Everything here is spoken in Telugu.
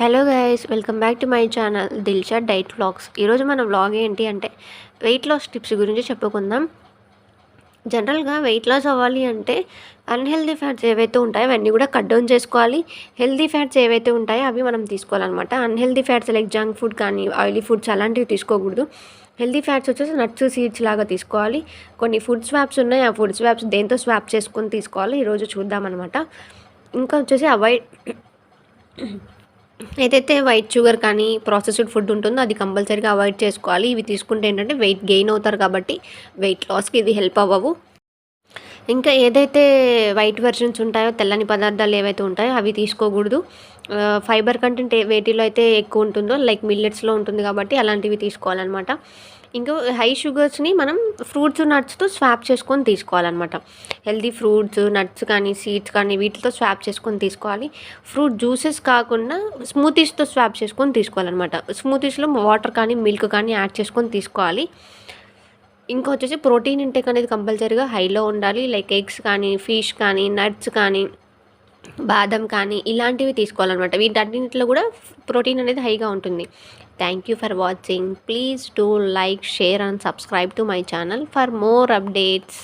Hello guys, welcome back to my channel Dilsha diet vlogs. ఈరోజు మన వ్లాగ్ ఏంటి అంటే వెయిట్ లాస్ టిప్స్ గురించి చెప్పుకుందాం. జనరల్గా వెయిట్ లాస్ అవ్వాలి అంటే అన్హెల్దీ ఫ్యాట్స్ ఏవైతే ఉంటాయో అవన్నీ కూడా కట్ డౌన్ చేసుకోవాలి. హెల్దీ ఫ్యాట్స్ ఏవైతే ఉంటాయో అవి మనం తీసుకోవాలన్నమాట. Unhealthy fats like junk food కానీ ఆయిలీ ఫుడ్స్ అలాంటివి తీసుకోకూడదు. హెల్దీ ఫ్యాట్స్ వచ్చేసి నట్స్, సీడ్స్ లాగా తీసుకోవాలి. కొన్ని ఫుడ్ స్వాప్స్ ఉన్నాయి, ఆ ఫుడ్ స్వాప్స్ దేంతో స్వాప్ చేసుకొని తీసుకోవాలి ఈరోజు చూద్దామన్నమాట. ఇంకా వచ్చేసి అవాయిడ్ ఏదైతే వైట్ షుగర్ కానీ ప్రాసెస్డ్ ఫుడ్ ఉంటుందో అది కంపల్సరీగా అవాయిడ్ చేసుకోవాలి. ఇవి తీసుకుంటే ఏంటంటే వెయిట్ గెయిన్ అవుతారు కాబట్టి వెయిట్ లాస్కి ఇది హెల్ప్ అవ్వవు. ఇంకా ఏదైతే వైట్ వెర్షన్స్ ఉంటాయో, తెల్లని పదార్థాలు ఏవైతే ఉంటాయో అవి తీసుకోకూడదు. ఫైబర్ కంటెంట్ వేటిలో అయితే ఎక్కువ ఉంటుందో లైక్ మిల్లెట్స్లో ఉంటుంది కాబట్టి అలాంటివి తీసుకోవాలన్నమాట. ఇంకా హై షుగర్స్ని మనం ఫ్రూట్స్, నట్స్తో స్వాప్ చేసుకొని తీసుకోవాలన్నమాట. హెల్దీ ఫ్రూట్స్, నట్స్ కానీ సీడ్స్ కానీ వీటితో స్వాప్ చేసుకొని తీసుకోవాలి. ఫ్రూట్ జ్యూసెస్ కాకుండా స్మూతీస్తో స్వాప్ చేసుకొని తీసుకోవాలన్నమాట. స్మూతీస్లో వాటర్ కానీ మిల్క్ కానీ యాడ్ చేసుకొని తీసుకోవాలి. ఇంకా వచ్చేసి ప్రోటీన్ ఇంటేక్ అనేది కంపల్సరీగా హైలో ఉండాలి. లైక్ ఎగ్స్ కానీ, ఫిష్ కానీ, నట్స్ కానీ, బాదం కానీ ఇలాంటివి తీసుకోవాలన్నమాట. వీటన్నింటిలో కూడా ప్రోటీన్ అనేది హైగా ఉంటుంది. Thank you for watching. Please do like, share and subscribe to my channel for more updates.